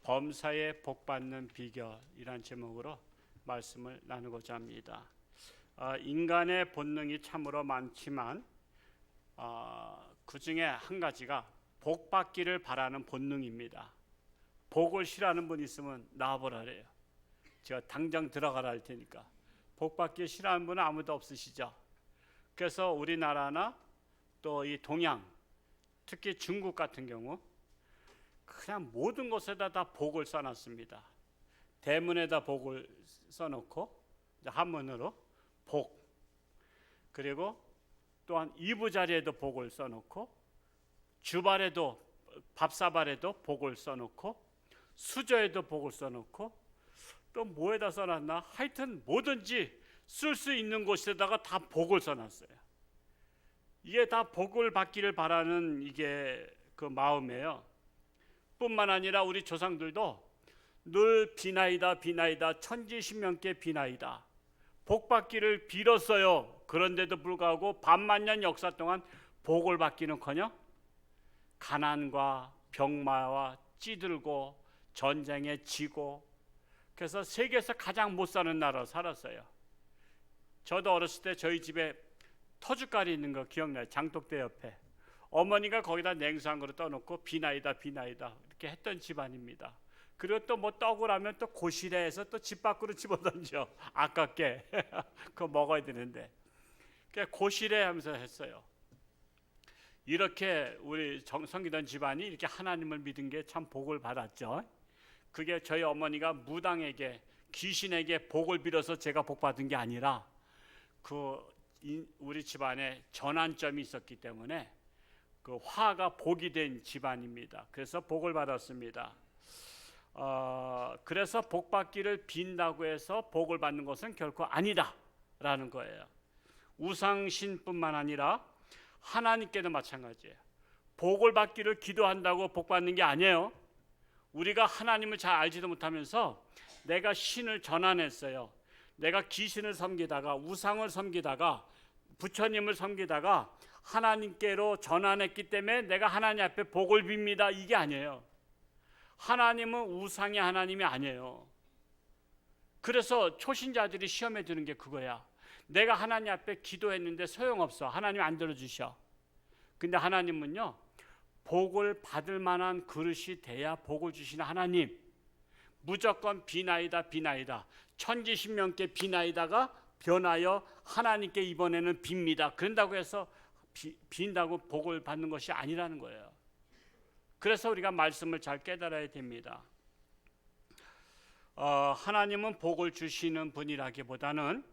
범사에 복받는 비결이란 제목으로 말씀을 나누고자 합니다. 인간의 본능이 참으로 많지만 그 중에 한 가지가 복받기를 바라는 본능입니다. 복을 싫어하는 분 있으면 나와보라 그래요. 제가 당장 들어가라 할 테니까. 복받기 싫어하는 분은 아무도 없으시죠? 그래서 우리나라나 또 이 동양, 특히 중국 같은 경우 그냥 모든 곳에다 다 복을 써놨습니다. 대문에다 복을 써놓고 한문으로 복, 그리고 또한 이부자리에도 복을 써놓고 주발에도 밥사발에도 복을 써놓고 수저에도 복을 써놓고 또 뭐에다 써놨나, 하여튼 뭐든지 쓸 수 있는 곳에다가 다 복을 써놨어요. 이게 다 복을 받기를 바라는 이게 그 마음이에요. 뿐만 아니라 우리 조상들도 늘 비나이다 비나이다 천지신명께 비나이다 복 받기를 빌었어요. 그런데도 불구하고 반만년 역사 동안 복을 받기는커녕 가난과 병마와 찌들고 전쟁에 지고, 그래서 세계에서 가장 못 사는 나라로 살았어요. 저도 어렸을 때 저희 집에 터줏가리 있는 거 기억나요. 장독대 옆에 어머니가 거기다 냉수한 거를 떠놓고 비나이다 비나이다 이렇게 했던 집안입니다. 그리고 또 뭐 떡을 하면 또 고시래해서 또 집 밖으로 집어던져. 아깝게 그거 먹어야 되는데 고시래 하면서 했어요. 이렇게 우리 성기던 집안이 이렇게 하나님을 믿은 게 참 복을 받았죠. 그게 저희 어머니가 무당에게, 귀신에게 복을 빌어서 제가 복 받은 게 아니라 우리 집안에 전환점이 있었기 때문에 그 화가 복이 된 집안입니다. 그래서 복을 받았습니다. 그래서 복 받기를 빈다고 해서 복을 받는 것은 결코 아니다라는 거예요. 우상신뿐만 아니라 하나님께도 마찬가지예요. 복을 받기를 기도한다고 복 받는 게 아니에요. 우리가 하나님을 잘 알지도 못하면서 내가 신을 전환했어요. 내가 귀신을 섬기다가 우상을 섬기다가 부처님을 섬기다가 하나님께로 전환했기 때문에 내가 하나님 앞에 복을 빕니다. 이게 아니에요. 하나님은 우상의 하나님이 아니에요. 그래서 초신자들이 시험에 드는 게 그거야. 내가 하나님 앞에 기도했는데 소용없어. 하나님 안 들어주셔. 근데 하나님은요, 복을 받을 만한 그릇이 돼야 복을 주시는 하나님. 무조건 비나이다 비나이다 천지신명께 비나이다가 변하여 하나님께 이번에는 빕니다. 그런다고 해서 빈다고 복을 받는 것이 아니라는 거예요. 그래서 우리가 말씀을 잘 깨달아야 됩니다. 하나님은 복을 주시는 분이라기보다는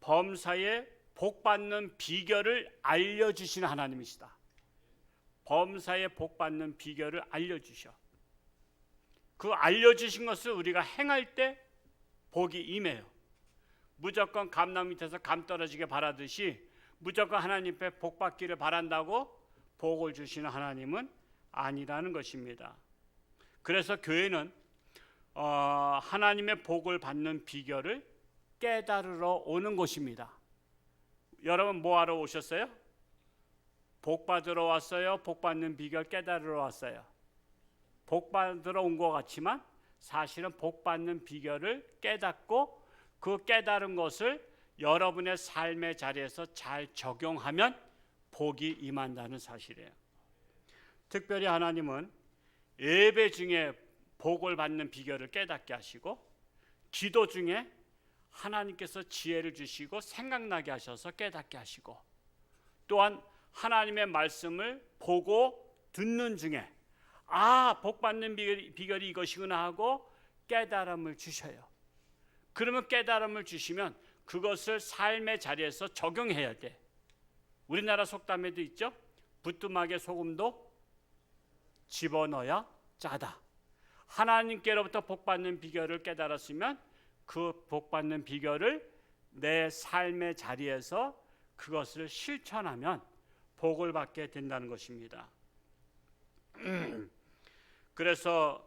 범사에 복 받는 비결을 알려주시는 하나님이시다. 범사에 복 받는 비결을 알려주셔. 그 알려주신 것을 우리가 행할 때 복이 임해요. 무조건 감나무 밑에서 감 떨어지게 바라듯이 무조건 하나님 앞에 복 받기를 바란다고 복을 주시는 하나님은 아니라는 것입니다. 그래서 교회는 하나님의 복을 받는 비결을 깨달으러 오는 곳입니다. 여러분 뭐하러 오셨어요? 복 받으러 왔어요? 복 받는 비결 깨달으러 왔어요? 복 받으러 온 것 같지만 사실은 복 받는 비결을 깨닫고 그 깨달은 것을 여러분의 삶의 자리에서 잘 적용하면 복이 임한다는 사실이에요. 특별히 하나님은 예배 중에 복을 받는 비결을 깨닫게 하시고, 기도 중에 하나님께서 지혜를 주시고 생각나게 하셔서 깨닫게 하시고, 또한 하나님의 말씀을 보고 듣는 중에 복 받는 비결이 이것이구나 하고 깨달음을 주셔요. 그러면 깨달음을 주시면 그것을 삶의 자리에서 적용해야 돼. 우리나라 속담에도 있죠. 부뚜막에 소금도 집어넣어야 짜다. 하나님께로부터 복 받는 비결을 깨달았으면 그 복 받는 비결을 내 삶의 자리에서 그것을 실천하면 복을 받게 된다는 것입니다. 그래서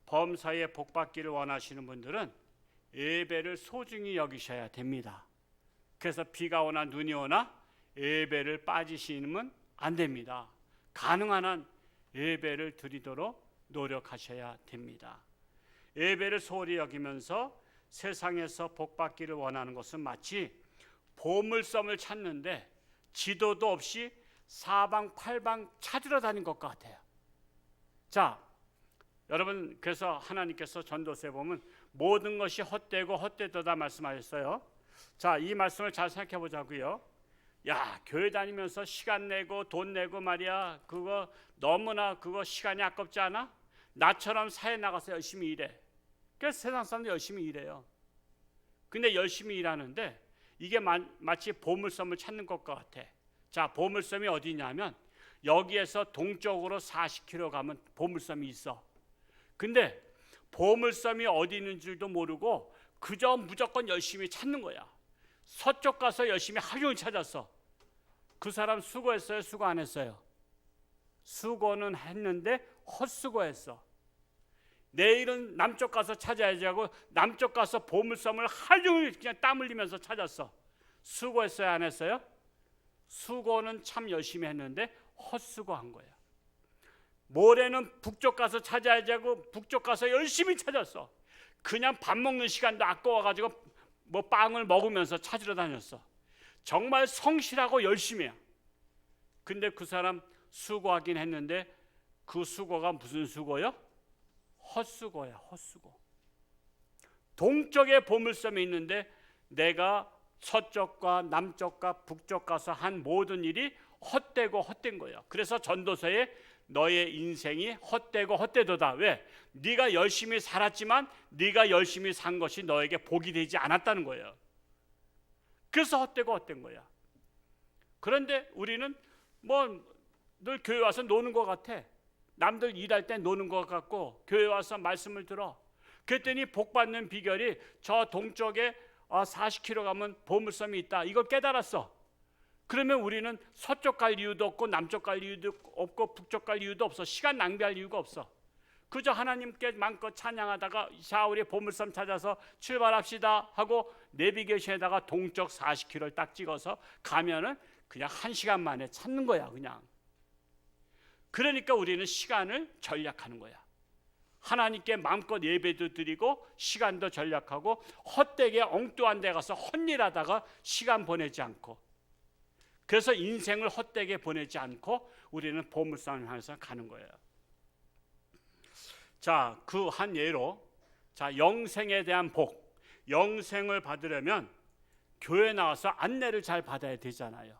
범사에 복 받기를 원하시는 분들은 예배를 소중히 여기셔야 됩니다. 그래서 비가 오나 눈이 오나 예배를 빠지시면 안 됩니다. 가능한 한 예배를 드리도록 노력하셔야 됩니다. 예배를 소홀히 여기면서 세상에서 복받기를 원하는 것은 마치 보물섬을 찾는데 지도도 없이 사방팔방 찾으러 다닌 것 같아요. 자, 여러분, 그래서 하나님께서 전도서에 보면 모든 것이 헛되고 헛되도다 말씀하셨어요. 자, 이 말씀을 잘 생각해 보자고요. 야, 교회 다니면서 시간 내고 돈 내고 말이야, 그거 너무나 그거 시간이 아깝지 않아? 나처럼 사회 나가서 열심히 일해. 그래서 세상 사람들 열심히 일해요. 근데 열심히 일하는데 이게 마치 보물섬을 찾는 것 같아. 자, 보물섬이 어디냐면 여기에서 동쪽으로 40km 가면 보물섬이 있어. 근데 보물섬이 어디 있는 줄도 모르고 그저 무조건 열심히 찾는 거야. 서쪽 가서 열심히 하루 종일 찾았어. 그 사람 수고했어요? 수고 안 했어요? 수고는 했는데 헛수고했어. 내일은 남쪽 가서 찾아야지 하고 남쪽 가서 보물섬을 하루 종일 그냥 땀 흘리면서 찾았어. 수고했어요? 안 했어요? 수고는 참 열심히 했는데 헛수고한 거야. 모레는 북쪽 가서 찾아야지 하고 북쪽 가서 열심히 찾았어. 그냥 밥 먹는 시간도 아까워가지고 뭐 빵을 먹으면서 찾으러 다녔어. 정말 성실하고 열심히 해. 근데 그 사람 수고하긴 했는데 그 수고가 무슨 수고요? 헛수고야, 헛수고. 동쪽에 보물섬이 있는데 내가 서쪽과 남쪽과 북쪽 가서 한 모든 일이 헛되고 헛된 거야. 그래서 전도서에 너의 인생이 헛되고 헛되도다. 왜? 네가 열심히 살았지만 네가 열심히 산 것이 너에게 복이 되지 않았다는 거예요. 그래서 헛되고 헛된 거야. 그런데 우리는 뭐 늘 교회 와서 노는 것 같아. 남들 일할 때 노는 것 같고 교회 와서 말씀을 들어. 그랬더니 복 받는 비결이 저 동쪽에 40km 가면 보물섬이 있다. 이걸 깨달았어. 그러면 우리는 서쪽 갈 이유도 없고 남쪽 갈 이유도 없고 북쪽 갈 이유도 없어. 시간 낭비할 이유가 없어. 그저 하나님께 마음껏 찬양하다가 자, 우리 보물섬 찾아서 출발합시다 하고 내비게이션에다가 동쪽 40km를 딱 찍어서 가면은 그냥 1시간 만에 찾는 거야. 그냥. 그러니까 우리는 시간을 전략하는 거야. 하나님께 마음껏 예배도 드리고 시간도 전략하고 헛되게 엉뚱한 데 가서 헛일하다가 시간 보내지 않고, 그래서 인생을 헛되게 보내지 않고 우리는 보물섬을 향해서 가는 거예요. 자, 그 한 예로, 자, 영생에 대한 복, 영생을 받으려면 교회 나와서 안내를 잘 받아야 되잖아요.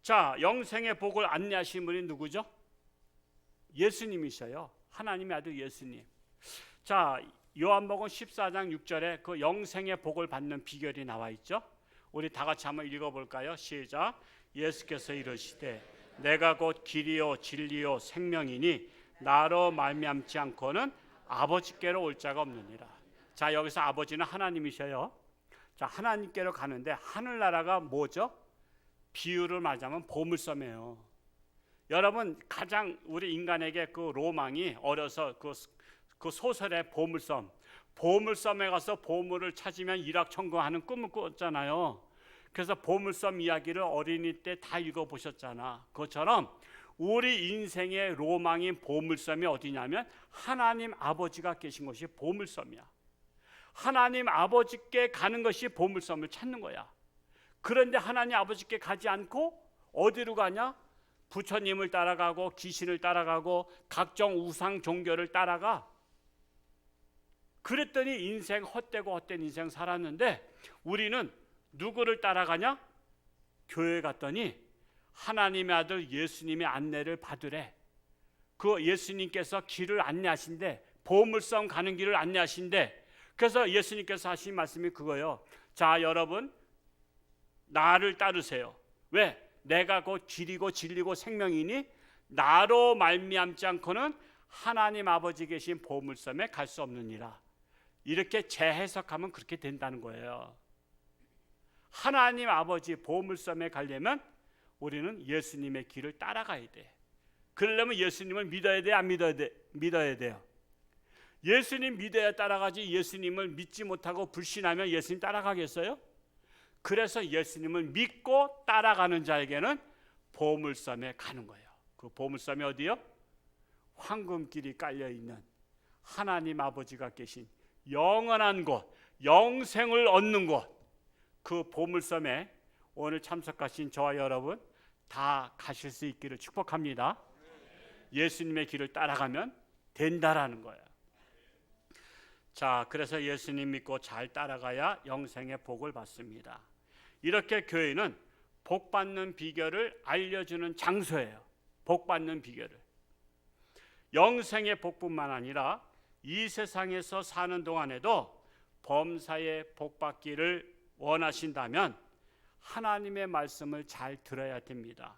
자, 영생의 복을 안내하신 분이 누구죠? 예수님이셔요. 하나님의 아들 예수님. 자, 요한복음 14장 6절에 그 영생의 복을 받는 비결이 나와 있죠. 우리 다 같이 한번 읽어볼까요? 시작. 예수께서 이르시되 내가 곧 길이요 진리요 생명이니 나로 말미암지 않고는 아버지께로 올 자가 없느니라. 자, 여기서 아버지는 하나님이셔요. 자, 하나님께로 가는데 하늘나라가 뭐죠? 비유를 말하자면 보물섬이에요. 여러분, 가장 우리 인간에게 그 로망이 어려서 그 소설의 보물섬, 보물섬에 가서 보물을 찾으면 일확천금하는 꿈을 꿨잖아요. 그래서 보물섬 이야기를 어린이 때 다 읽어보셨잖아. 그것처럼 우리 인생의 로망인 보물섬이 어디냐면 하나님 아버지가 계신 곳이 보물섬이야. 하나님 아버지께 가는 것이 보물섬을 찾는 거야. 그런데 하나님 아버지께 가지 않고 어디로 가냐? 부처님을 따라가고 귀신을 따라가고 각종 우상 종교를 따라가. 그랬더니 인생 헛되고 헛된 인생 살았는데 우리는 누구를 따라가냐? 교회 갔더니 하나님의 아들 예수님의 안내를 받으래. 그 예수님께서 길을 안내하신대. 보물섬 가는 길을 안내하신대. 그래서 예수님께서 하신 말씀이 그거예요. 자, 여러분, 나를 따르세요. 왜? 내가 곧 길이고 진리고 생명이니 나로 말미암지 않고는 하나님 아버지 계신 보물섬에 갈 수 없느니라. 이렇게 재해석하면 그렇게 된다는 거예요. 하나님 아버지 보물섬에 가려면 우리는 예수님의 길을 따라가야 돼. 그러려면 예수님을 믿어야 돼, 안 믿어야 돼? 믿어야 돼요. 예수님 믿어야 따라가지. 예수님을 믿지 못하고 불신하면 예수님 따라가겠어요? 그래서 예수님을 믿고 따라가는 자에게는 보물섬에 가는 거예요. 그 보물섬이 어디요? 황금길이 깔려 있는 하나님 아버지가 계신 영원한 곳, 영생을 얻는 곳, 그 보물섬에 오늘 참석하신 저와 여러분 다 가실 수 있기를 축복합니다. 예수님의 길을 따라가면 된다라는 거예요. 자, 그래서 예수님 믿고 잘 따라가야 영생의 복을 받습니다. 이렇게 교회는 복 받는 비결을 알려주는 장소예요. 복 받는 비결을. 영생의 복뿐만 아니라 이 세상에서 사는 동안에도 범사에 복 받기를 원하신다면 하나님의 말씀을 잘 들어야 됩니다.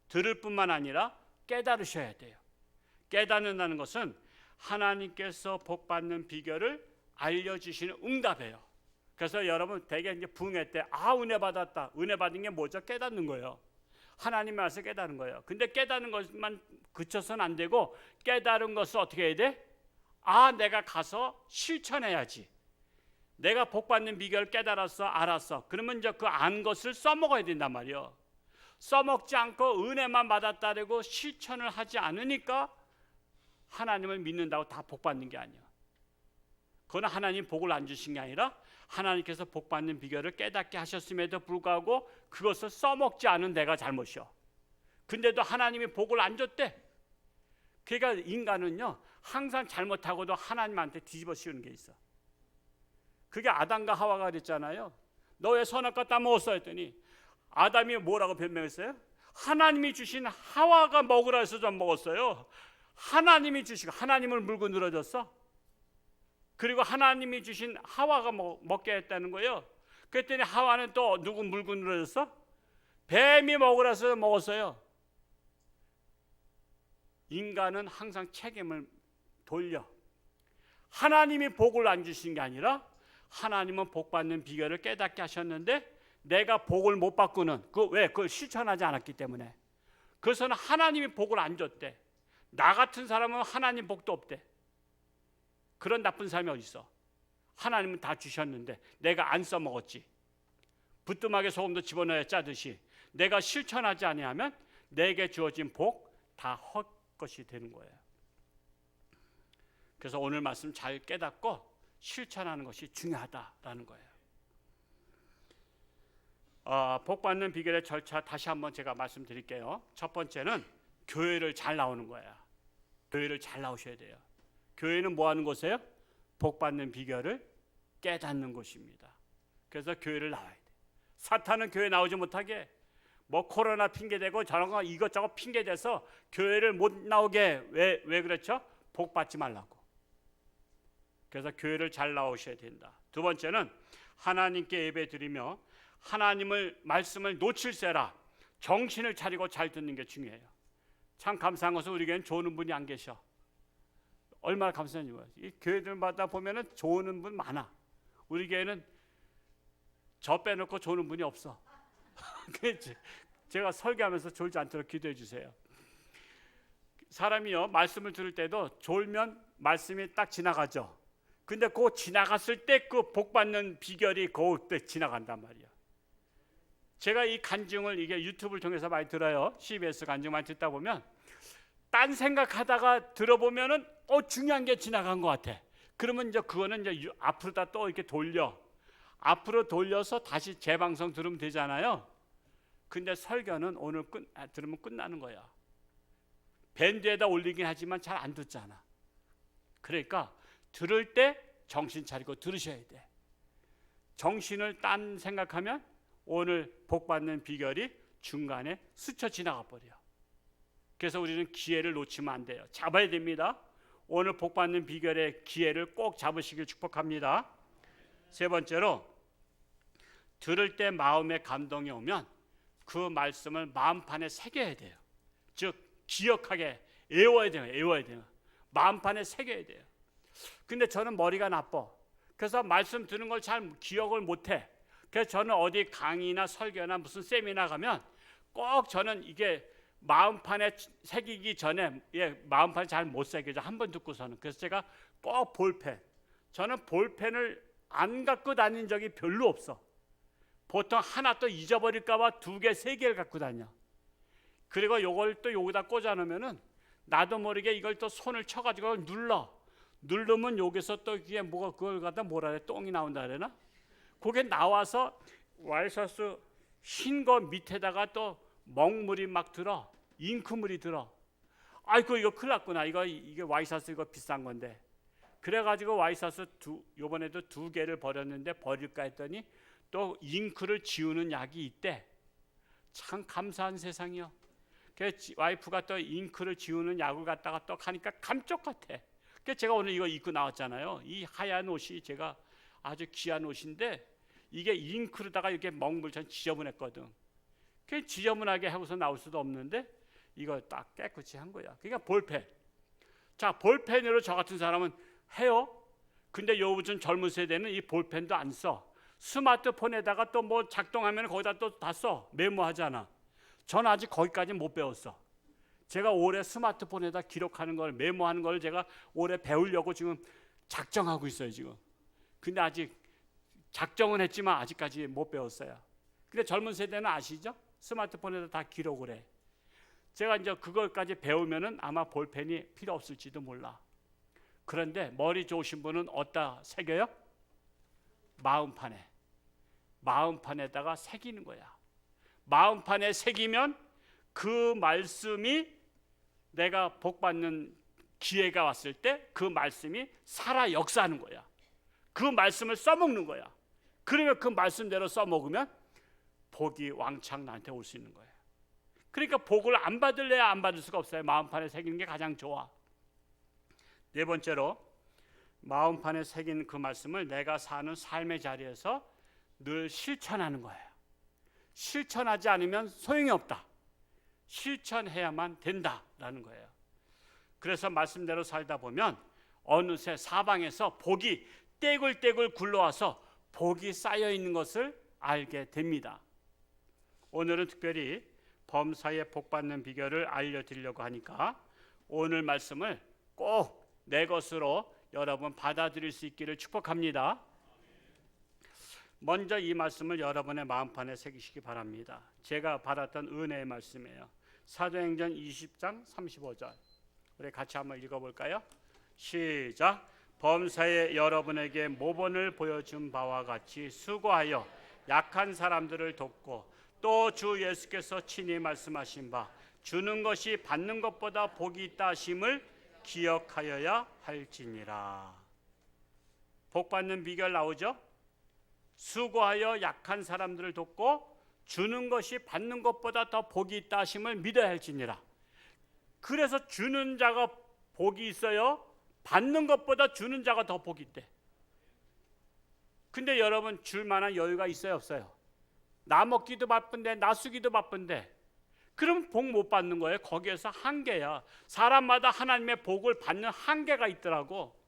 들을 뿐만 아니라 깨달으셔야 돼요. 깨닫는다는 것은 하나님께서 복 받는 비결을 알려주시는 응답이에요. 그래서 여러분 대개 이제 부흥회 때 은혜 받았다. 은혜 받은 게 뭐죠? 깨닫는 거예요. 하나님 말씀 깨닫는 거예요. 근데 깨닫는 것만 그쳐서는 안 되고 깨달은 것을 어떻게 해야 돼? 내가 가서 실천해야지. 내가 복 받는 비결을 깨달았어, 알았어. 그러면 이제 그 안 것을 써먹어야 된단 말이에요. 써먹지 않고 은혜만 받았다고 실천을 하지 않으니까 하나님을 믿는다고 다 복 받는 게 아니야. 그건 하나님 복을 안 주신 게 아니라 하나님께서 복 받는 비결을 깨닫게 하셨음에도 불구하고 그것을 써먹지 않은 내가 잘못이야. 근데도 하나님이 복을 안 줬대. 그러니까 인간은요 항상 잘못하고도 하나님한테 뒤집어 씌우는 게 있어. 그게 아담과 하와가 그랬잖아요. 너 왜 선악과 따먹었어 했더니 아담이 뭐라고 변명했어요? 하나님이 주신 하와가 먹으라 해서 좀 먹었어요. 하나님이 주시고 하나님을 물고 늘어졌어. 그리고 하나님이 주신 하와가 먹게 했다는 거예요. 그랬더니 하와는 또 누구 물고 늘어졌어? 뱀이 먹으라 해서 먹었어요. 인간은 항상 책임을 돌려. 하나님이 복을 안 주신 게 아니라 하나님은 복 받는 비결을 깨닫게 하셨는데 내가 복을 못 받고는 그걸 실천하지 않았기 때문에. 그래서는 하나님이 복을 안 줬대. 나 같은 사람은 하나님 복도 없대. 그런 나쁜 사람이 어디 있어? 하나님은 다 주셨는데 내가 안 써먹었지. 부뚜막에 소금도 집어넣어야 짜듯이 내가 실천하지 아니하면 내게 주어진 복 다 헛것이 되는 거예요. 그래서 오늘 말씀 잘 깨닫고 실천하는 것이 중요하다라는 거예요. 복 받는 비결의 절차 다시 한번 제가 말씀드릴게요. 첫 번째는 교회를 잘 나오는 거예요. 교회를 잘 나오셔야 돼요. 교회는 뭐 하는 곳이에요? 복 받는 비결을 깨닫는 곳입니다. 그래서 교회를 나와야 돼. 사탄은 교회 나오지 못하게 뭐 코로나 핑계대고 저런 거 이것저것 핑계대서 교회를 못 나오게 왜 그렇죠? 복 받지 말라고. 그래서 교회를 잘 나오셔야 된다. 두 번째는 하나님께 예배 드리며 하나님을 말씀을 놓칠세라 정신을 차리고 잘 듣는 게 중요해요. 참 감사한 것은 우리 교회는 좋은 분이 안 계셔. 얼마나 감사한지 몰라요. 이 교회들마다 보면은 좋은 분 많아. 우리 교회는 저 빼놓고 좋은 분이 없어. 제가 설교하면서 졸지 않도록 기도해 주세요. 사람이요 말씀을 들을 때도 졸면 말씀이 딱 지나가죠. 근데 그 지나갔을 때 그 복 받는 비결이 그때 지나간단 말이야. 제가 이 간증을 이게 유튜브를 통해서 많이 들어요. CBS 간증 많이 듣다 보면 딴 생각하다가 들어보면은 중요한 게 지나간 것 같아. 그러면 이제 그거는 이제 앞으로다 또 이렇게 앞으로 돌려서 다시 재방송 들으면 되잖아요. 근데 설교는 오늘 들으면 끝나는 거야. 밴드에다 올리긴 하지만 잘 안 듣잖아. 그러니까 들을 때 정신 차리고 들으셔야 돼. 정신을 딴 생각하면 오늘 복 받는 비결이 중간에 스쳐 지나가 버려. 그래서 우리는 기회를 놓치면 안 돼요. 잡아야 됩니다. 오늘 복 받는 비결의 기회를 꼭 잡으시길 축복합니다. 세 번째로 들을 때 마음에 감동이 오면 그 말씀을 마음판에 새겨야 돼요. 즉 기억하게 외워야 돼요. 마음판에 새겨야 돼요. 근데 저는 머리가 나빠. 그래서 말씀 듣는 걸 잘 기억을 못해. 그래서 저는 어디 강의나 설교나 무슨 세미나 가면 꼭 저는 이게 마음판에 새기기 전에 마음판에 잘 못 새겨져. 한 번 듣고서는. 그래서 제가 꼭 볼펜. 저는 볼펜을 안 갖고 다닌 적이 별로 없어. 보통 하나 또 잊어버릴까 봐 2개, 3개를 갖고 다녀. 그리고 요걸 또 여기다 꽂아 놓으면은 나도 모르게 이걸 또 손을 쳐가지고 누르면 여기서 또 이게 뭐가 그걸 갖다 뭐라 그래? 똥이 나온다 그러나? 그게 나와서 와이셔츠 흰 거 밑에다가 또 먹물이 막 들어. 잉크물이 들어. 아이고 이거 큰일 났구나. 이게 와이셔츠 이거 비싼 건데. 그래가지고 와이셔츠 요번에도 2개를 버렸는데 버릴까 했더니 또 잉크를 지우는 약이 있대. 참 감사한 세상이요. 그래서 와이프가 또 잉크를 지우는 약을 갖다가 또 하니까 감쪽 같아. 그래서 제가 오늘 이거 입고 나왔잖아요. 이 하얀 옷이 제가 아주 귀한 옷인데 이게 잉크로다가 이렇게 먹물처럼 지저분했거든. 그 지저분하게 하고서 나올 수도 없는데 이거 딱 깨끗이 한 거야. 그러니까 볼펜. 자, 볼펜으로 저 같은 사람은 해요. 근데 요즘 젊은 세대는 이 볼펜도 안 써. 스마트폰에다가 또 뭐 작동하면 거기다 또 다 써. 메모하잖아. 전 아직 거기까지 못 배웠어. 제가 올해 스마트폰에다 기록하는 걸, 메모하는 걸 제가 올해 배우려고 지금 작정하고 있어요 지금. 근데 아직 작정은 했지만 아직까지 못 배웠어요. 근데 젊은 세대는 아시죠? 스마트폰에다 다 기록을 해. 제가 이제 그걸까지 배우면은 아마 볼펜이 필요 없을지도 몰라. 그런데 머리 좋으신 분은 어디다 새겨요? 마음판에. 마음판에다가 새기는 거야. 마음판에 새기면 그 말씀이 내가 복받는 기회가 왔을 때 그 말씀이 살아 역사하는 거야. 그 말씀을 써먹는 거야. 그러면 그 말씀대로 써먹으면 복이 왕창 나한테 올 수 있는 거예요. 그러니까 복을 안 받을래야 안 받을 수가 없어요. 마음판에 새기는 게 가장 좋아. 네 번째로 마음판에 새긴 그 말씀을 내가 사는 삶의 자리에서 늘 실천하는 거예요. 실천하지 않으면 소용이 없다. 실천해야만 된다라는 거예요. 그래서 말씀대로 살다 보면 어느새 사방에서 복이 떼굴떼굴 굴러와서 복이 쌓여 있는 것을 알게 됩니다. 오늘은 특별히 범사에 복 받는 비결을 알려드리려고 하니까 오늘 말씀을 꼭 내 것으로 여러분 받아들일 수 있기를 축복합니다. 먼저 이 말씀을 여러분의 마음판에 새기시기 바랍니다. 제가 받았던 은혜의 말씀이에요. 사도행전 20장 35절. 우리 같이 한번 읽어볼까요? 시작. 범사에 여러분에게 모본을 보여준 바와 같이 수고하여 약한 사람들을 돕고 또 주 예수께서 친히 말씀하신 바 주는 것이 받는 것보다 복이 있다 하심을 기억하여야 할지니라. 복 받는 비결 나오죠? 수고하여 약한 사람들을 돕고 주는 것이 받는 것보다 더 복이 있다 하심을 믿어야 할지니라. 그래서 주는 자가 복이 있어요. 받는 것보다 주는 자가 더 복이 있대. 근데 여러분 줄 만한 여유가 있어요 없어요? 나 먹기도 바쁜데 나 쓰기도 바쁜데 그럼 복 못 받는 거예요. 거기에서 한계야. 사람마다 하나님의 복을 받는 한계가 있더라고.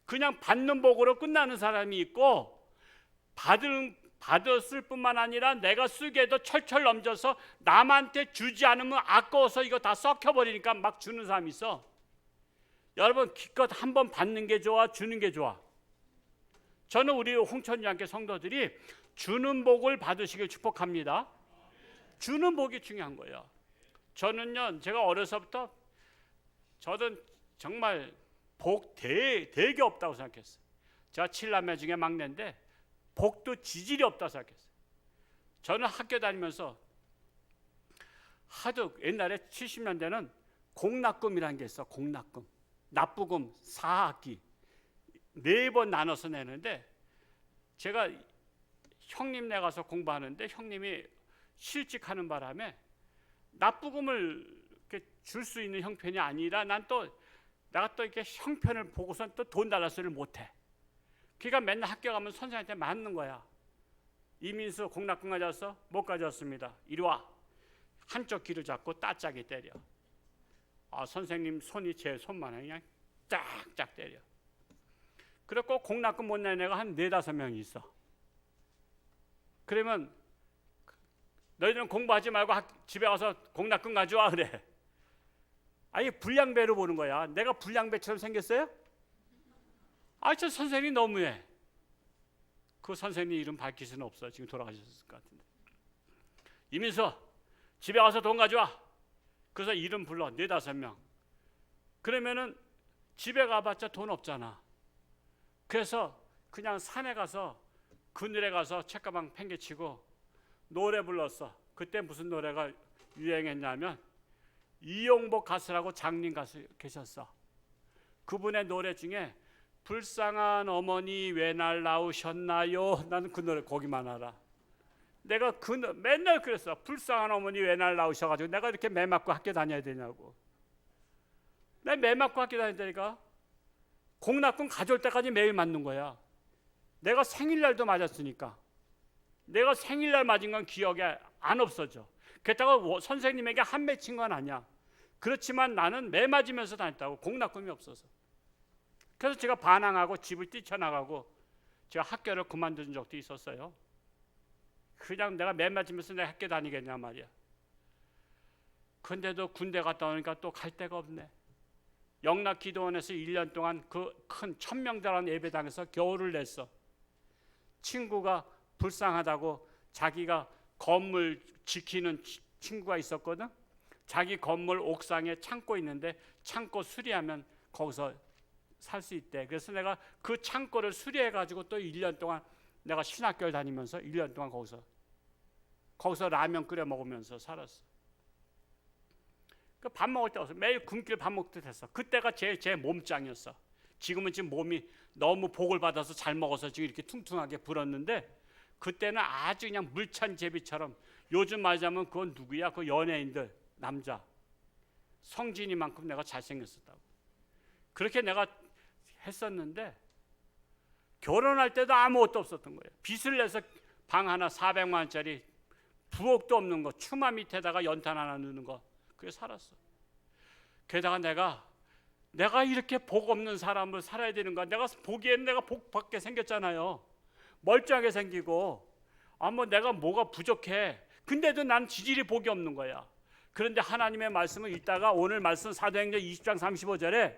그냥 받는 복으로 끝나는 사람이 있고 받았을 뿐만 아니라 내가 쓰기에도 철철 넘쳐서 남한테 주지 않으면 아까워서 이거 다 썩혀버리니까 막 주는 사람이 있어. 여러분 기껏 한번 받는 게 좋아 주는 게 좋아? 저는 우리 홍천장교 성도들이 주는 복을 받으시길 축복합니다. 주는 복이 중요한 거예요. 저는요 제가 어려서부터 저는 정말 복 되게 없다고 생각했어요. 제가 7남매 중에 막내인데 복도 지질이 없다고 생각했어요. 저는 학교 다니면서 하도 옛날에 70년대는 공납금이라는 게 있어. 공납금. 납부금 4학기 4번 나눠서 내는데 제가 형님네 가서 공부하는데 형님이 실직하는 바람에 납부금을 줄 수 있는 형편이 아니라 내가 또 이렇게 형편을 보고선 또 돈 달라 소리를 못해. 그러니까 맨날 학교 가면 선생님한테 맞는 거야. 이민수 공납금 가져왔어? 못 가져왔습니다. 이리 와. 한쪽 귀를 잡고 따짝이 때려. 선생님 손이 제 손만 그냥 짝짝 때려. 그리고 공납금 못 내는 애가 한 4-5명이 있어. 그러면 너희들은 공부하지 말고 집에 가서 공납금 가져와 그래. 아니 불량배로 보는 거야. 내가 불량배처럼 생겼어요? 저 선생님이 너무해. 그 선생님 이름 밝힐 수는 없어. 지금 돌아가셨을 것 같은데. 이민수 집에 가서 돈 가져와. 그래서 이름 불러 4-5명. 그러면은 집에 가봤자 돈 없잖아. 그래서 그냥 산에 가서 그늘에 가서 책가방 팽개치고 노래 불렀어. 그때 무슨 노래가 유행했냐면 이용복 가수라고 장님 가수 계셨어. 그분의 노래 중에 불쌍한 어머니 왜 날 낳으셨나요? 나는 그 노래 거기만 알아. 내가 맨날 그랬어. 불쌍한 어머니 왜 날 낳으셔가지고 내가 이렇게 매 맞고 학교 다녀야 되냐고. 내가 매 맞고 학교 다니다니까. 공납금 가져올 때까지 매일 맞는 거야. 내가 생일날도 맞았으니까. 내가 생일날 맞은 건 기억에 안 없어져. 그렇다고 선생님에게 한 맺힌 건 아니야. 그렇지만 나는 매 맞으면서 다녔다고. 공납금이 없어서. 그래서 제가 반항하고 집을 뛰쳐나가고 제가 학교를 그만둔 적도 있었어요. 그냥 내가 매 맞으면서 내가 학교 다니겠냐 말이야. 근데도 군대 갔다 오니까 또 갈 데가 없네. 영락기도원에서 1년 동안 그 큰 1000명대라는 예배당에서 겨울을 냈어. 친구가 불쌍하다고 자기가 건물 지키는 친구가 있었거든. 자기 건물 옥상에 창고 있는데 창고 수리하면 거기서 살 수 있대. 그래서 내가 그 창고를 수리해가지고 또 1년 동안 내가 신학교를 다니면서 1년 동안 거기서 라면 끓여 먹으면서 살았어. 그 밥 먹을 때 없어. 매일 굶길 밥 먹듯 했어. 그때가 제 몸짱이었어. 지금은 지금 몸이 너무 복을 받아서 잘 먹어서 지금 이렇게 퉁퉁하게 불었는데 그때는 아주 그냥 물찬 제비처럼. 요즘 말하자면 그건 누구야? 그 연예인들 남자 성진이만큼 내가 잘생겼었다고. 그렇게 내가 했었는데 결혼할 때도 아무것도 없었던 거예요. 빚을 내서 방 하나 400만 원짜리 부엌도 없는 거 추마 밑에다가 연탄 하나 넣는 거 그게 살았어. 게다가 내가 이렇게 복 없는 사람을 살아야 되는 거야. 내가 보기에는 내가 복 받게 생겼잖아요. 멀쩡하게 생기고 내가 뭐가 부족해. 근데도 난 지질이 복이 없는 거야. 그런데 하나님의 말씀을 읽다가 오늘 말씀 사도행전 20장 35절에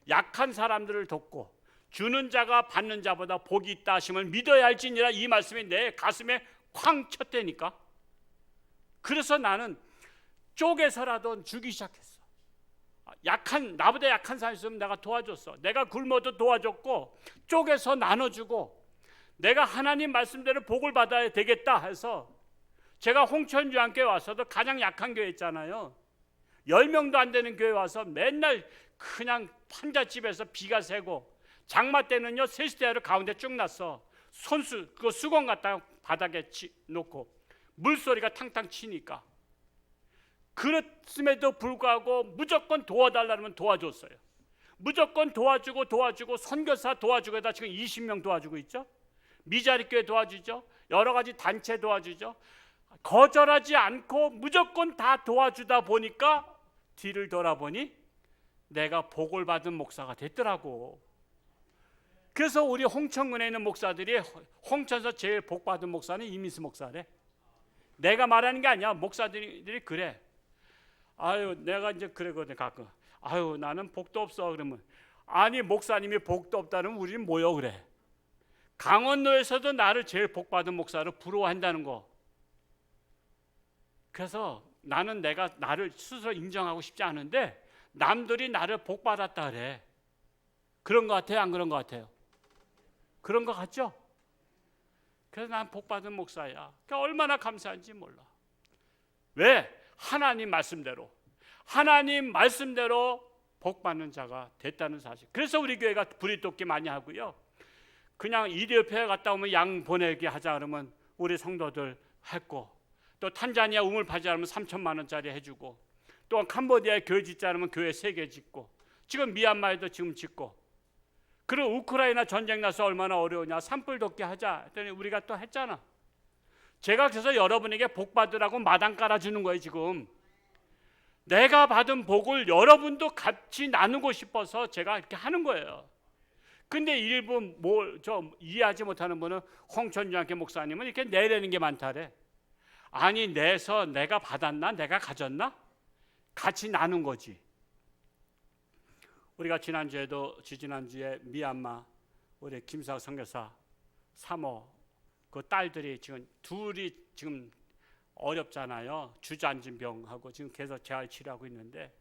약한 사람들을 돕고 주는 자가 받는 자보다 복이 있다 하심을 믿어야 할지니라. 이 말씀이 내 가슴에 쾅 쳤다니까. 그래서 나는 쪼개서라도 주기 시작했어. 나보다 약한 사람이 있으면 내가 도와줬어. 내가 굶어도 도와줬고 쪼개서 나눠주고 내가 하나님 말씀대로 복을 받아야 되겠다 해서 제가 홍천주안교회 와서도 가장 약한 교회 있잖아요. 10명도 안 되는 교회 와서 맨날 그냥 판잣집에서 비가 새고 장마 때는요 세수대야로 가운데 쭉 났어. 그 수건 갖다 바닥에 놓고 물소리가 탕탕 치니까. 그랬음에도 불구하고 무조건 도와달라면 도와줬어요. 무조건 도와주고 선교사 도와주고 다 지금 20명 도와주고 있죠. 미자리교회 도와주죠. 여러 가지 단체 도와주죠. 거절하지 않고 무조건 다 도와주다 보니까 뒤를 돌아보니 내가 복을 받은 목사가 됐더라고. 그래서 우리 홍천군에 있는 목사들이 홍천에서 제일 복 받은 목사는 이민수 목사래. 내가 말하는 게 아니야. 목사들이 그래. 내가 이제 그러거든 가끔. 나는 복도 없어. 그러면 아니 목사님이 복도 없다면 우리는 뭐여 그래. 강원도에서도 나를 제일 복 받은 목사로 부러워한다는 거. 그래서 나는 내가 나를 스스로 인정하고 싶지 않은데 남들이 나를 복 받았다 그래. 그런 것 같아요? 안 그런 것 같아요? 그런 것 같죠? 그래서 난 복 받은 목사야. 그러니까 얼마나 감사한지 몰라. 왜? 하나님 말씀대로 복 받는 자가 됐다는 사실. 그래서 우리 교회가 부리독기 많이 하고요. 그냥 이디오피아에 갔다 오면 양 보내게 하자 그러면 우리 성도들 했고, 또 탄자니아 우물 파지 않으면 3천만 원짜리 해주고, 또 캄보디아에 교회 짓자 하면 교회 3개 짓고, 지금 미얀마에도 지금 짓고, 그리고 우크라이나 전쟁 나서 얼마나 어려우냐 산불 돕기 하자 했더니 우리가 또 했잖아. 제가 그래서 여러분에게 복 받으라고 마당 깔아주는 거예요. 지금 내가 받은 복을 여러분도 같이 나누고 싶어서 제가 이렇게 하는 거예요. 근데 일부 좀 이해하지 못하는 분은 홍천주안교회 목사님은 이렇게 내려는 게 많다래. 아니 내서 내가 받았나 내가 가졌나 같이 나눈 거지. 우리가 지난주에 미얀마 우리 김사 선교사 사모 그 딸들이 지금 둘이 지금 어렵잖아요. 주저앉은 병하고 지금 계속 재활 치료하고 있는데,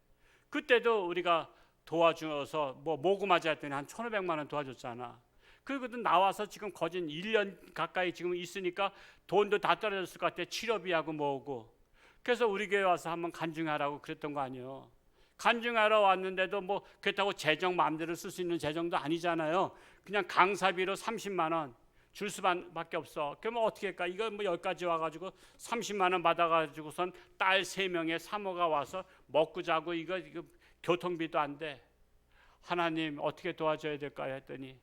그때도 우리가 도와줘서 뭐 모금하자 했더니 한 1,500만 원 도와줬잖아. 그리고 나와서 지금 거진 1년 가까이 지금 있으니까 돈도 다 떨어졌을 것 같아. 치료비하고 뭐고. 그래서 우리 교회 와서 한번 간증하라고 그랬던 거 아니에요. 간증하러 왔는데도 뭐 그렇다고 재정 마음대로 쓸 수 있는 재정도 아니잖아요. 그냥 강사비로 30만 원 줄 수밖에 없어. 그러면 어떻게 할까? 이거 뭐 여기까지 와가지고 30만 원 받아가지고선 딸 3명의 사모가 와서 먹고 자고 이거 교통비도 안 돼. 하나님 어떻게 도와줘야 될까요? 했더니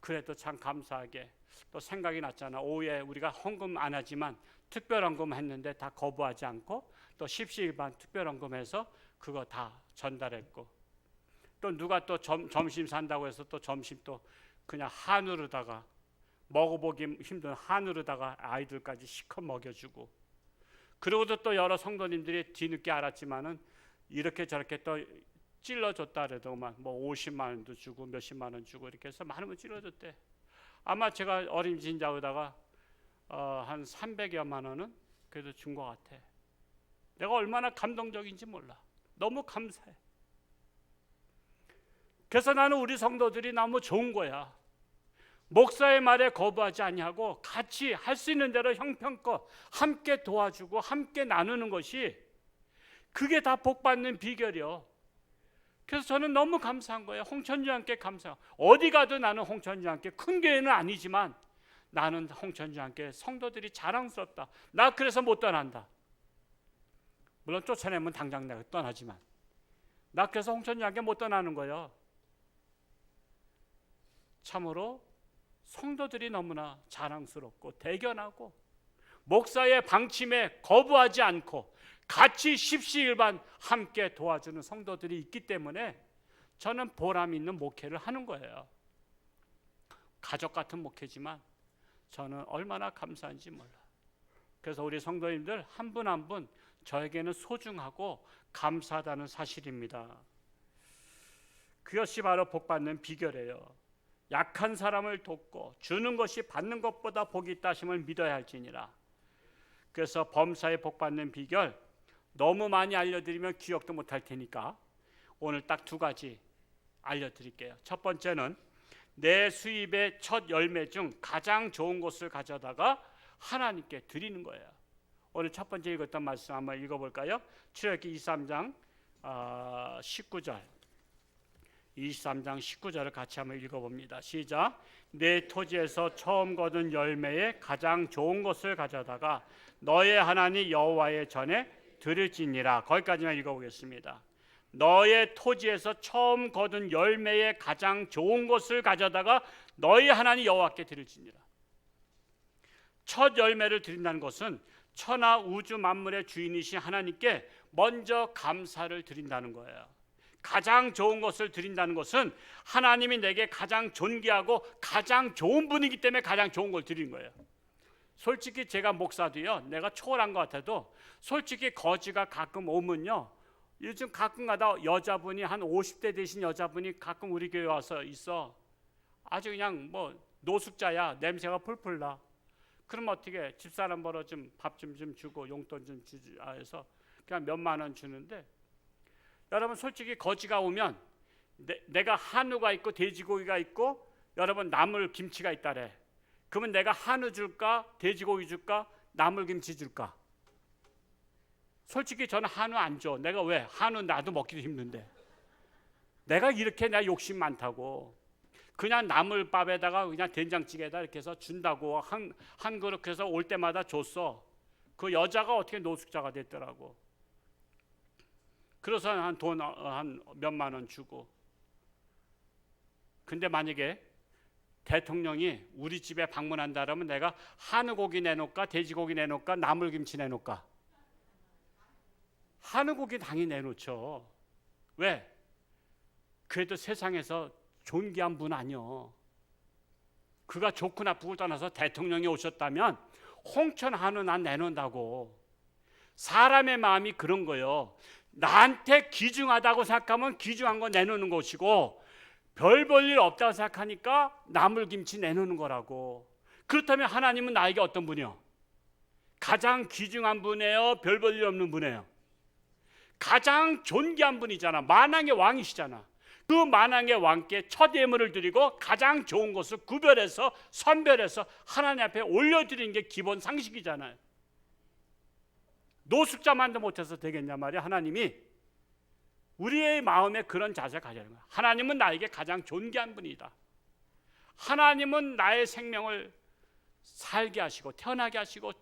그래도 참 감사하게 또 생각이 났잖아. 오후에 우리가 헌금 안 하지만 특별헌금 했는데 다 거부하지 않고 또 십시일반 특별헌금해서 그거 다 전달했고, 또 누가 또 점심 산다고 해서 또 점심 또 그냥 한우로다가 먹어보기 힘든 한우로다가 아이들까지 실컷 먹여주고, 그러고도 또 여러 성도님들이 뒤늦게 알았지만은 이렇게 저렇게 또 찔러줬다 그래도만 뭐 50만 원도 주고 몇십만 원 주고 이렇게 해서 많은 걸 찔러줬대. 아마 제가 어림진자하다가 한 300여만 원은 그래도 준 것 같아. 내가 얼마나 감동적인지 몰라. 너무 감사해. 그래서 나는 우리 성도들이 너무 좋은 거야. 목사의 말에 거부하지 아니하고 같이 할 수 있는 대로 형편껏 함께 도와주고 함께 나누는 것이 그게 다 복받는 비결이요. 그래서 저는 너무 감사한 거예요. 홍천주님께 감사해요. 어디 가도 나는 홍천주님께, 큰 교회는 아니지만 나는 홍천주님께 성도들이 자랑스럽다. 나 그래서 못 떠난다. 물론 쫓아내면 당장 내가 떠나지만 나 그래서 홍천주님께 못 떠나는 거예요. 참으로 성도들이 너무나 자랑스럽고 대견하고 목사의 방침에 거부하지 않고 같이 십시일반 함께 도와주는 성도들이 있기 때문에 저는 보람 있는 목회를 하는 거예요. 가족 같은 목회지만 저는 얼마나 감사한지 몰라. 그래서 우리 성도님들 한 분 한 분 저에게는 소중하고 감사하다는 사실입니다. 그것이 바로 복받는 비결이에요. 약한 사람을 돕고 주는 것이 받는 것보다 복이 있다 하심을 믿어야 할지니라. 그래서 범사에 복받는 비결 너무 많이 알려드리면 기억도 못할 테니까 오늘 딱 2가지 알려드릴게요. 첫 번째는 내 수입의 첫 열매 중 가장 좋은 것을 가져다가 하나님께 드리는 거예요. 오늘 첫 번째 읽었던 말씀 한번 읽어볼까요? 출애굽기 23장 19절 23장 19절을 같이 한번 읽어봅니다. 시작. 내 토지에서 처음 거둔 열매의 가장 좋은 것을 가져다가 너의 하나님 여호와의 전에 드릴지니라. 거기까지만 읽어보겠습니다. 너의 토지에서 처음 거둔 열매의 가장 좋은 것을 가져다가 너희 하나님 여호와께 드릴지니라. 첫 열매를 드린다는 것은 천하 우주 만물의 주인이신 하나님께 먼저 감사를 드린다는 거예요. 가장 좋은 것을 드린다는 것은 하나님이 내게 가장 존귀하고 가장 좋은 분이기 때문에 가장 좋은 걸 드리는 거예요. 솔직히 제가 목사도요, 내가 초월한 것 같아도 솔직히 거지가 가끔 오면요, 요즘 가끔 가다 여자분이 한 50대 되신 여자분이 가끔 우리 교회 와서 있어. 아주 그냥 뭐 노숙자야. 냄새가 풀풀 나. 그럼 어떻게 집사람 벌어 좀 밥 좀 주고 용돈 좀 주자 해서 그냥 몇만 원 주는데, 여러분 솔직히 거지가 오면 내가 한우가 있고 돼지고기가 있고 여러분 나물 김치가 있다래. 그러면 내가 한우 줄까 돼지고기 줄까 나물 김치 줄까? 솔직히 저는 한우 안 줘. 내가 왜? 한우 나도 먹기도 힘든데. 내가 이렇게 내가 욕심 많다고. 그냥 나물밥에다가 그냥 된장찌개에다 이렇게 해서 준다고 한 그릇 해서 올 때마다 줬어. 그 여자가 어떻게 노숙자가 됐더라고. 그래서 한 돈 한 몇만 원 주고. 근데 만약에 대통령이 우리 집에 방문한다 그러면 내가 한우고기 내놓을까 돼지고기 내놓을까 나물김치 내놓을까? 한우고기 당연히 내놓죠. 왜? 그래도 세상에서 존귀한 분 아니요. 그가 좋고 나쁘고 떠나서 대통령이 오셨다면 홍천 한우 난 내놓는다고. 사람의 마음이 그런 거예요. 나한테 귀중하다고 생각하면 귀중한 거 내놓는 것이고 별 볼 일 없다고 생각하니까 나물김치 내놓는 거라고. 그렇다면 하나님은 나에게 어떤 분이요? 가장 귀중한 분이에요? 별 볼 일 없는 분이에요? 가장 존귀한 분이잖아. 만왕의 왕이시잖아. 그 만왕의 왕께 첫 예물을 드리고 가장 좋은 것을 구별해서 선별해서 하나님 앞에 올려드리는 게 기본 상식이잖아요. 노숙자만도 못해서 되겠냐 말이야. 하나님이 우리의 마음에 그런 자세를 가져야 하는 거야. 하나님은 나에게 가장 존귀한 분이다. 하나님은 나의 생명을 살게 하시고 태어나게 하시고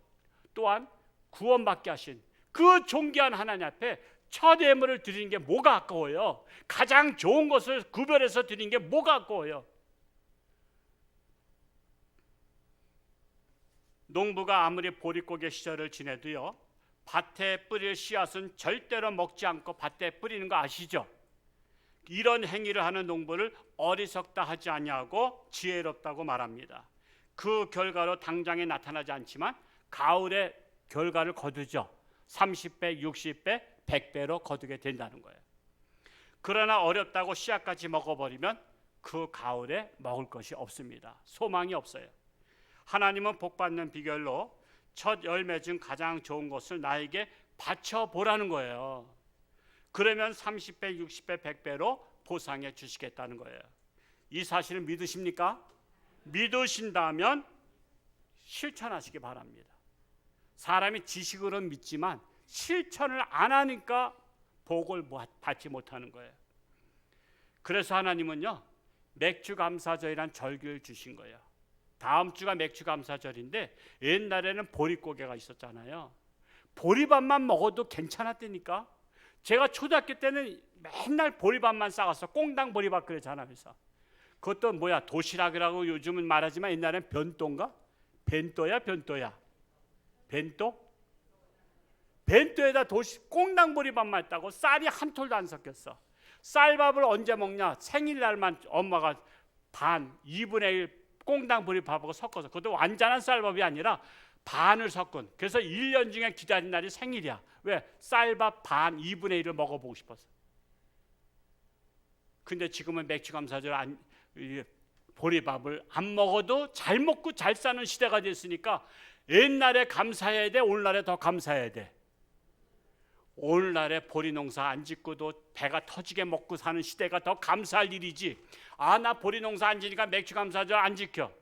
또한 구원받게 하신 그 존귀한 하나님 앞에 첫 예물을 드리는 게 뭐가 아까워요? 가장 좋은 것을 구별해서 드리는 게 뭐가 아까워요? 농부가 아무리 보릿고개 시절을 지내도요, 밭에 뿌릴 씨앗은 절대로 먹지 않고 밭에 뿌리는 거 아시죠? 이런 행위를 하는 농부를 어리석다 하지 아니하고 지혜롭다고 말합니다. 그 결과로 당장에 나타나지 않지만 가을에 결과를 거두죠. 30배, 60배, 100배로 거두게 된다는 거예요. 그러나 어렵다고 씨앗까지 먹어버리면 그 가을에 먹을 것이 없습니다. 소망이 없어요. 하나님은 복받는 비결로 첫 열매 중 가장 좋은 것을 나에게 바쳐보라는 거예요. 그러면 30배, 60배, 100배로 보상해 주시겠다는 거예요. 이 사실을 믿으십니까? 믿으신다면 실천하시기 바랍니다. 사람이 지식으로 믿지만 실천을 안 하니까 복을 받지 못하는 거예요. 그래서 하나님은요, 맥주감사절이란 절기를 주신 거예요. 다음 주가 맥주감사절인데 옛날에는 보릿고개가 있었잖아요. 보리밥만 먹어도 괜찮았다니까. 제가 초등학교 때는 맨날 보리밥만 싸가서 꽁당 보리밥 그랬잖아요. 그래서 그것도 뭐야, 도시락이라고 요즘은 말하지만 옛날엔 변또인가? 벤또야 변또야? 벤또? 벤또에다 꽁당 보리밥만 했다고. 쌀이 한 톨도 안 섞였어. 쌀밥을 언제 먹냐? 생일날만 엄마가 반, 2분의 1 꽁당 보리밥하고 섞어서, 그것도 완전한 쌀밥이 아니라 반을 섞은. 그래서 1년 중에 기다린 날이 생일이야. 왜? 쌀밥 반 2분의 1을 먹어보고 싶어서. 근데 지금은 맥주감사절 보리밥을 안 먹어도 잘 먹고 잘 사는 시대가 됐으니까 옛날에 감사해야 돼? 오늘날에 더 감사해야 돼? 오늘날에 보리농사 안 짓고도 배가 터지게 먹고 사는 시대가 더 감사할 일이지. 아, 나 보리농사 안 지니까 맥주감사절 안 지켜.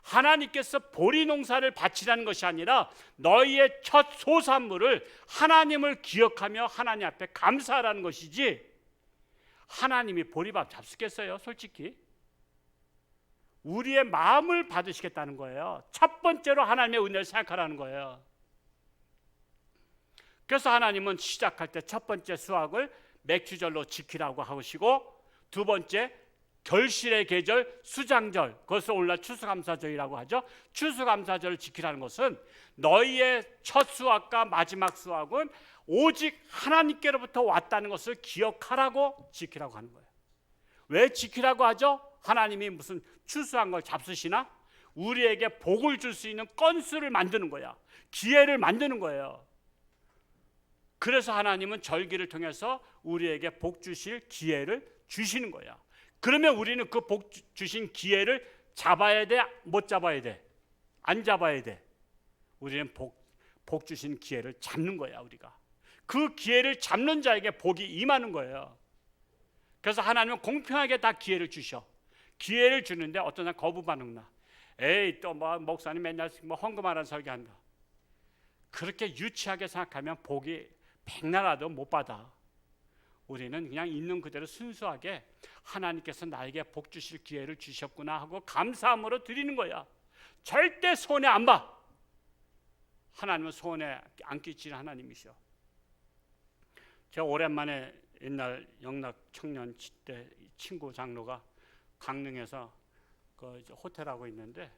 하나님께서 보리농사를 바치라는 것이 아니라 너희의 첫 소산물을 하나님을 기억하며 하나님 앞에 감사하라는 것이지, 하나님이 보리밥 잡수겠어요? 솔직히 우리의 마음을 받으시겠다는 거예요. 첫 번째로 하나님의 은혜를 생각하라는 거예요. 그래서 하나님은 시작할 때 첫 번째 수확을 맥주절로 지키라고 하시고, 두 번째 결실의 계절 수장절, 그것을 오늘날 추수감사절이라고 하죠. 추수감사절을 지키라는 것은 너희의 첫 수확과 마지막 수확은 오직 하나님께로부터 왔다는 것을 기억하라고 지키라고 하는 거예요. 왜 지키라고 하죠? 하나님이 무슨 추수한 걸 잡수시나? 우리에게 복을 줄 수 있는 건수를 만드는 거야. 기회를 만드는 거예요. 그래서 하나님은 절기를 통해서 우리에게 복 주실 기회를 주시는 거야. 그러면 우리는 그 복 주신 기회를 잡아야 돼? 못 잡아야 돼? 안 잡아야 돼? 우리는 복 주신 기회를 잡는 거야. 우리가 그 기회를 잡는 자에게 복이 임하는 거예요. 그래서 하나님은 공평하게 다 기회를 주셔. 기회를 주는데 어떤 사람 거부 반응 나. 에이, 또 뭐 목사님 맨날 뭐 헌금하라는 설교한다. 그렇게 유치하게 생각하면 복이 백나라도 못 받아. 우리는 그냥 있는 그대로 순수하게 하나님께서 나에게 복 주실 기회를 주셨구나 하고 감사함으로 드리는 거야. 절대 손해 안 봐. 하나님은 손해 안 끼치는 하나님이셔. 제가 오랜만에 옛날 영락 청년 때 친구 장로가 강릉에서 그 호텔하고 있는데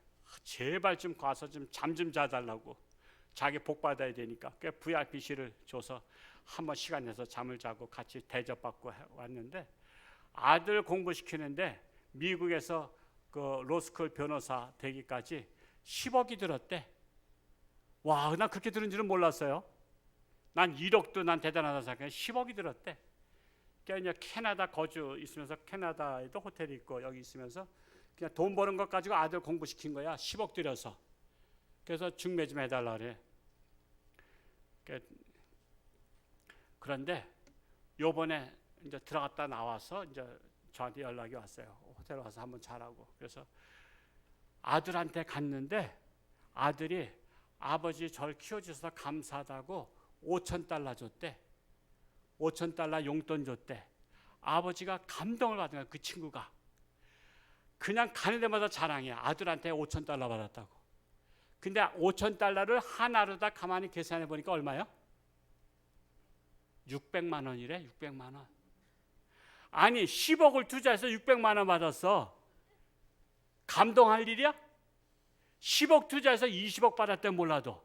제발 좀 가서 좀 잠 좀 자달라고, 자기 복 받아야 되니까 꽤 VIP실을 줘서 한번 시간 내서 잠을 자고 같이 대접받고 왔는데, 아들 공부시키는데 미국에서 그 로스쿨 변호사 되기까지 10억이 들었대. 와, 나 그렇게 들은 줄은 몰랐어요. 난 1억도 난 대단하다 생각해. 10억이 들었대. 그러니까 이제 캐나다 거주 있으면서 캐나다에도 호텔이 있고 여기 있으면서 그냥 돈 버는 것 가지고 아들 공부시킨 거야. 10억 들여서. 그래서 중매 좀 해달라 그래. 그런데 요번에 이제 들어갔다 나와서 이제 저한테 연락이 왔어요. 호텔 와서 한번 자라고. 그래서 아들한테 갔는데 아들이 아버지 절 키워주셔서 감사하다고 $5,000 줬대. $5,000 용돈 줬대. 아버지가 감동을 받은 거야. 그 친구가 그냥 가는 데마다 자랑해. 아들한테 $5,000 받았다고. 근데 $5,000를 하나로 다 가만히 계산해 보니까 얼마요? 600만 원이래. 600만 원. 아니 10억을 투자해서 600만 원 받았어. 감동할 일이야? 10억 투자해서 20억 받았대 몰라도.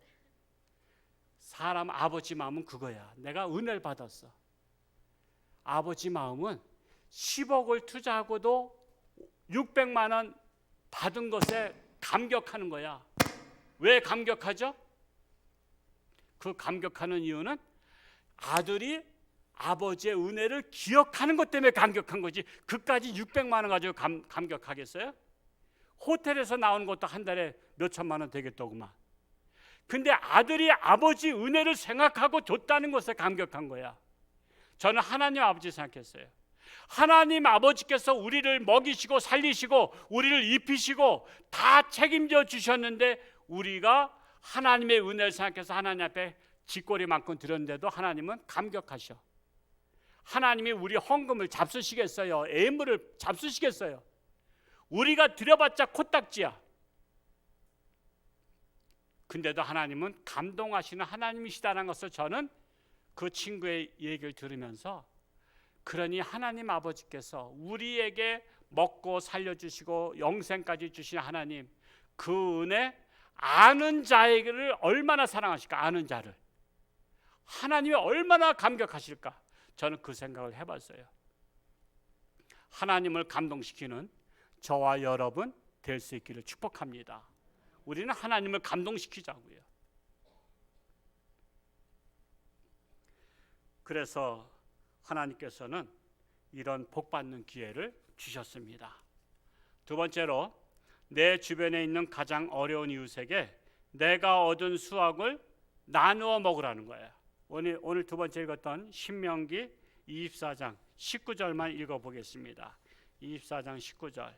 사람 아버지 마음은 그거야. 내가 은혜를 받았어. 아버지 마음은 10억을 투자하고도 600만 원 받은 것에 감격하는 거야. 왜 감격하죠? 그 감격하는 이유는 아들이 아버지의 은혜를 기억하는 것 때문에 감격한 거지. 그까지 600만 원 가지고 감격하겠어요? 호텔에서 나오는 것도 한 달에 몇 천만 원 되겠더구만. 근데 아들이 아버지 은혜를 생각하고 줬다는 것에 감격한 거야. 저는 하나님 아버지 생각했어요. 하나님 아버지께서 우리를 먹이시고 살리시고 우리를 입히시고 다 책임져 주셨는데 우리가 하나님의 은혜를 생각해서 하나님 앞에 쥐꼬리만큼 드렸는데도 하나님은 감격하셔. 하나님이 우리 헌금을 잡수시겠어요? 애물을 잡수시겠어요? 우리가 드려봤자 코딱지야. 근데도 하나님은 감동하시는 하나님이시다는 것을 저는 그 친구의 얘기를 들으면서, 그러니 하나님 아버지께서 우리에게 먹고 살려주시고 영생까지 주신 하나님, 그 은혜 아는 자에게를 얼마나 사랑하실까. 아는 자를 하나님이 얼마나 감격하실까. 저는 그 생각을 해봤어요. 하나님을 감동시키는 저와 여러분 될 수 있기를 축복합니다. 우리는 하나님을 감동시키자고요. 그래서 하나님께서는 이런 복받는 기회를 주셨습니다. 두 번째로, 내 주변에 있는 가장 어려운 이웃에게 내가 얻은 수확을 나누어 먹으라는 거예요. 오늘 두 번째 읽었던 신명기 24장 19절만 읽어보겠습니다. 24장 19절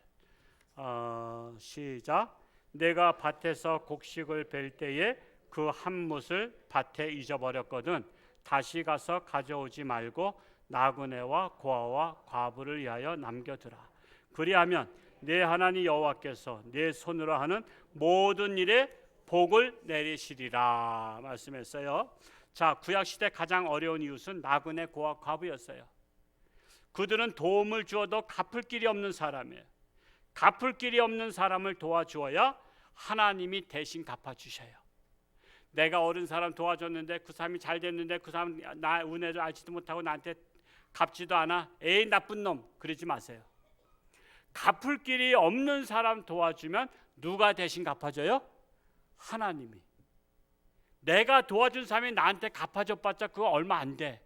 시작. 내가 밭에서 곡식을 벨 때에 그 한 뭇을 밭에 잊어버렸거든 다시 가서 가져오지 말고 나그네와 고아와 과부를 위하여 남겨두라. 그리하면 내 하나님 여호와께서 내 손으로 하는 모든 일에 복을 내리시리라 말씀했어요. 자, 구약시대 가장 어려운 이웃은 나그네, 고아, 과부였어요. 그들은 도움을 주어도 갚을 길이 없는 사람이에요. 갚을 길이 없는 사람을 도와주어야 하나님이 대신 갚아주셔요. 내가 어른 사람 도와줬는데 그 사람이 잘 됐는데 그 사람 나 은혜를 알지도 못하고 나한테 갚지도 않아. 에이 나쁜 놈, 그러지 마세요. 갚을 길이 없는 사람 도와주면 누가 대신 갚아줘요? 하나님이. 내가 도와준 사람이 나한테 갚아줘봤자 그거 얼마 안 돼.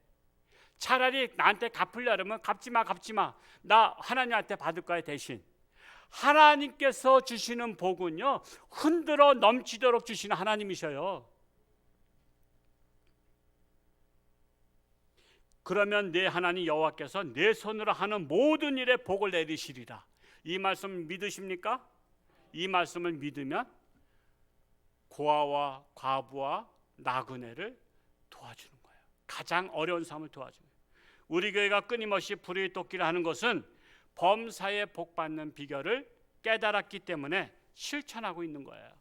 차라리 나한테 갚으려면 갚지 마. 나 하나님한테 받을 거야 대신. 하나님께서 주시는 복은요, 흔들어 넘치도록 주시는 하나님이셔요. 그러면 내 하나님 여호와께서 내 손으로 하는 모든 일에 복을 내리시리라. 이 말씀 믿으십니까? 이 말씀을 믿으면 고아와 과부와 나그네를 도와주는 거예요. 가장 어려운 사람을 도와주는 거예요. 우리 교회가 끊임없이 불의 돕기를 하는 것은 범사에 복 받는 비결을 깨달았기 때문에 실천하고 있는 거예요.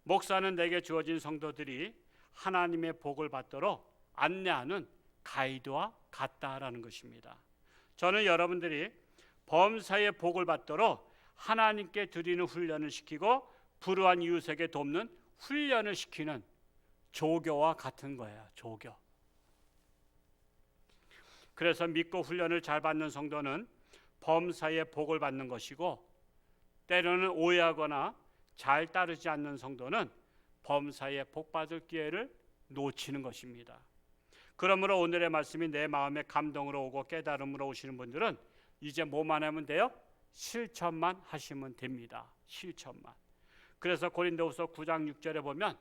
목사는 내게 주어진 성도들이 하나님의 복을 받도록 안내하는 가이드와 같다라는 것입니다. 저는 여러분들이 범사에 복을 받도록 하나님께 드리는 훈련을 시키고 불우한 이웃에게 돕는 훈련을 시키는 조교와 같은 거예요. 조교. 그래서 믿고 훈련을 잘 받는 성도는 범사에 복을 받는 것이고, 때로는 오해하거나 잘 따르지 않는 성도는 범사에 복 받을 기회를 놓치는 것입니다. 그러므로 오늘의 말씀이 내 마음에 감동으로 오고 깨달음으로 오시는 분들은 이제 뭐만 하면 돼요? 실천만 하시면 됩니다. 실천만. 그래서 고린도후서 9장 6절에 보면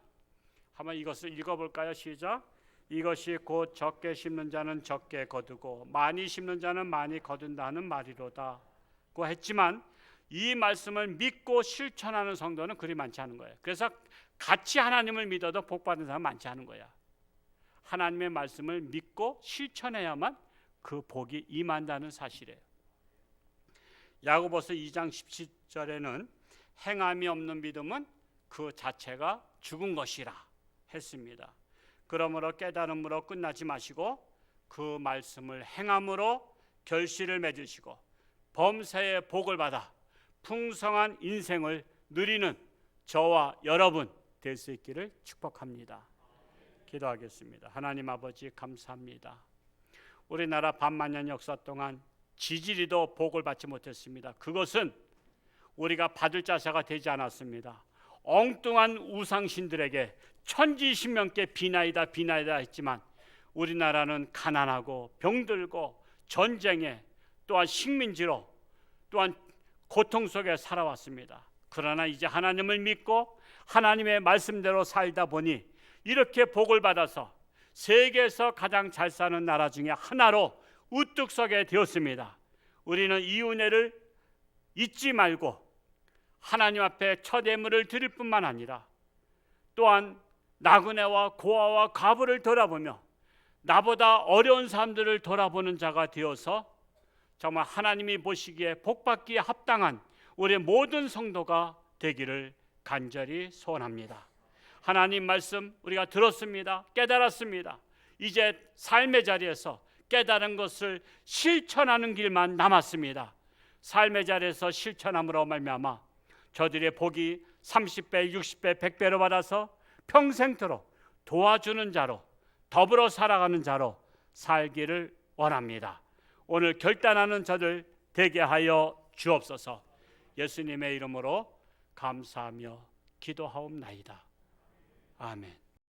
한번 이것을 읽어볼까요? 시작. 이것이 곧 적게 심는 자는 적게 거두고 많이 심는 자는 많이 거둔다는 말이로다고 했지만, 이 말씀을 믿고 실천하는 성도는 그리 많지 않은 거예요. 그래서 같이 하나님을 믿어도 복 받는 사람 많지 않은 거야. 하나님의 말씀을 믿고 실천해야만 그 복이 임한다는 사실이에요. 야고보서 2장 17절에는 행함이 없는 믿음은 그 자체가 죽은 것이라 했습니다. 그러므로 깨달음으로 끝나지 마시고 그 말씀을 행함으로 결실을 맺으시고 범사의 복을 받아 풍성한 인생을 누리는 저와 여러분 될 수 있기를 축복합니다. 기도하겠습니다. 하나님 아버지, 감사합니다. 우리나라 반만년 역사 동안 지지리도 복을 받지 못했습니다. 그것은 우리가 받을 자세가 되지 않았습니다. 엉뚱한 우상신들에게 천지신명께 비나이다 했지만 우리나라는 가난하고 병들고 전쟁에 또한 식민지로 또한 고통 속에 살아왔습니다. 그러나 이제 하나님을 믿고 하나님의 말씀대로 살다 보니 이렇게 복을 받아서 세계에서 가장 잘 사는 나라 중에 하나로 우뚝 서게 되었습니다. 우리는 이 은혜를 잊지 말고 하나님 앞에 첫 예물을 드릴 뿐만 아니라 또한 나그네와 고아와 과부를 돌아보며 나보다 어려운 사람들을 돌아보는 자가 되어서 정말 하나님이 보시기에 복받기에 합당한 우리 모든 성도가 되기를 간절히 소원합니다. 하나님 말씀 우리가 들었습니다. 깨달았습니다. 이제 삶의 자리에서 깨달은 것을 실천하는 길만 남았습니다. 삶의 자리에서 실천함으로 말미암아 저들의 복이 30배, 60배, 100배로 받아서 평생토록 도와주는 자로 더불어 살아가는 자로 살기를 원합니다. 오늘 결단하는 저들 되게 하여 주옵소서. 예수님의 이름으로 감사하며 기도하옵나이다. 아멘.